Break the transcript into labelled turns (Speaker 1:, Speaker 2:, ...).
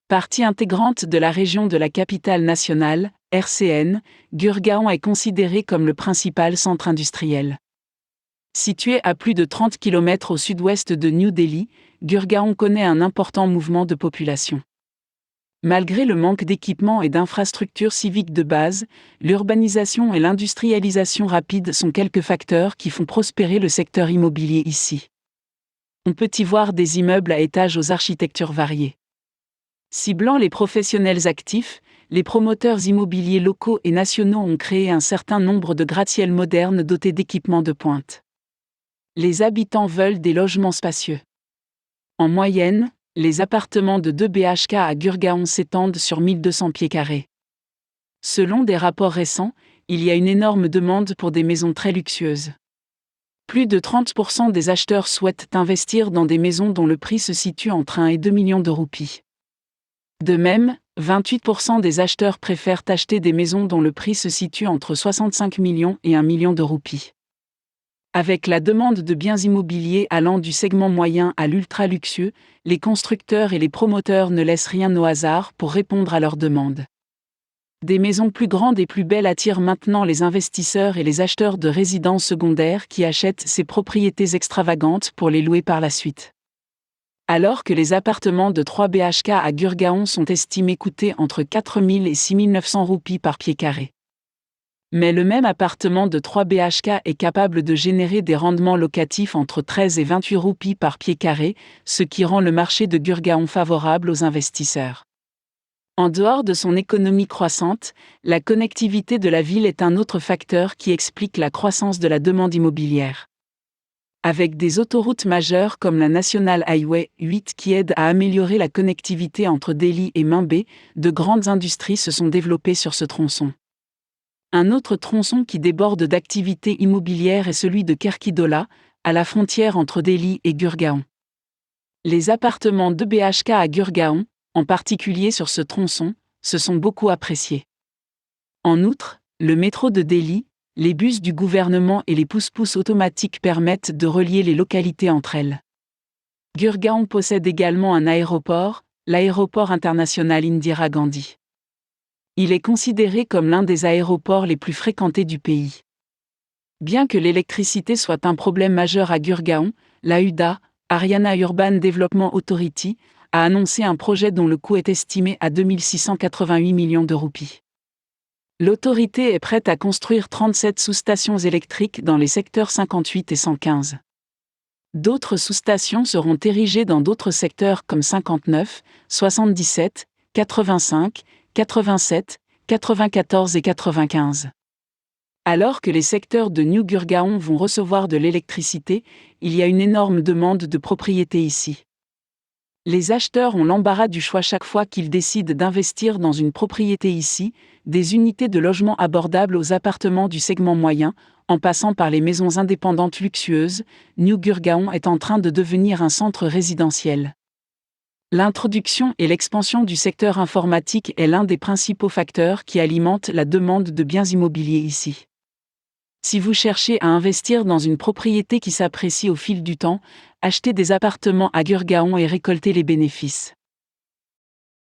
Speaker 1: Partie intégrante de la région de la capitale nationale, RCN, Gurgaon est considéré comme le principal centre industriel. Situé à plus de 30 km au sud-ouest de New Delhi, Gurgaon connaît un important mouvement de population. Malgré le manque d'équipements et d'infrastructures civiques de base, l'urbanisation et l'industrialisation rapide sont quelques facteurs qui font prospérer le secteur immobilier ici. On peut y voir des immeubles à étages aux architectures variées. Ciblant les professionnels actifs, les promoteurs immobiliers locaux et nationaux ont créé un certain nombre de gratte-ciel modernes dotés d'équipements de pointe. Les habitants veulent des logements spacieux. En moyenne, les appartements de 2 BHK à Gurgaon s'étendent sur 1200 pieds carrés. Selon des rapports récents, il y a une énorme demande pour des maisons très luxueuses. Plus de 30% des acheteurs souhaitent investir dans des maisons dont le prix se situe entre 1 et 2 millions de roupies. De même, 28% des acheteurs préfèrent acheter des maisons dont le prix se situe entre 65 millions et 1 million de roupies. Avec la demande de biens immobiliers allant du segment moyen à l'ultra-luxueux, les constructeurs et les promoteurs ne laissent rien au hasard pour répondre à leurs demandes. Des maisons plus grandes et plus belles attirent maintenant les investisseurs et les acheteurs de résidences secondaires qui achètent ces propriétés extravagantes pour les louer par la suite. Alors que les appartements de 3 BHK à Gurgaon sont estimés coûter entre 4 000 et 6 900 roupies par pied carré. Mais le même appartement de 3 BHK est capable de générer des rendements locatifs entre 13 et 28 roupies par pied carré, ce qui rend le marché de Gurgaon favorable aux investisseurs. En dehors de son économie croissante, la connectivité de la ville est un autre facteur qui explique la croissance de la demande immobilière. Avec des autoroutes majeures comme la National Highway 8 qui aident à améliorer la connectivité entre Delhi et Mumbai, de grandes industries se sont développées sur ce tronçon. Un autre tronçon qui déborde d'activités immobilières est celui de Kerkidola, à la frontière entre Delhi et Gurgaon. Les appartements de BHK à Gurgaon, en particulier sur ce tronçon, se sont beaucoup appréciés. En outre, le métro de Delhi, les bus du gouvernement et les pousse-pousse automatiques permettent de relier les localités entre elles. Gurgaon possède également un aéroport, l'aéroport international Indira Gandhi. Il est considéré comme l'un des aéroports les plus fréquentés du pays. Bien que l'électricité soit un problème majeur à Gurgaon, la UDA, Haryana Urban Development Authority, a annoncé un projet dont le coût est estimé à 2 688 millions de roupies. L'autorité est prête à construire 37 sous-stations électriques dans les secteurs 58 et 115. D'autres sous-stations seront érigées dans d'autres secteurs comme 59, 77, 85, 87, 94 et 95. Alors que les secteurs de New Gurgaon vont recevoir de l'électricité, il y a une énorme demande de propriété ici. Les acheteurs ont l'embarras du choix chaque fois qu'ils décident d'investir dans une propriété ici, des unités de logement abordables aux appartements du segment moyen, en passant par les maisons indépendantes luxueuses, New Gurgaon est en train de devenir un centre résidentiel. L'introduction et l'expansion du secteur informatique est l'un des principaux facteurs qui alimentent la demande de biens immobiliers ici. Si vous cherchez à investir dans une propriété qui s'apprécie au fil du temps, achetez des appartements à Gurgaon et récoltez les bénéfices.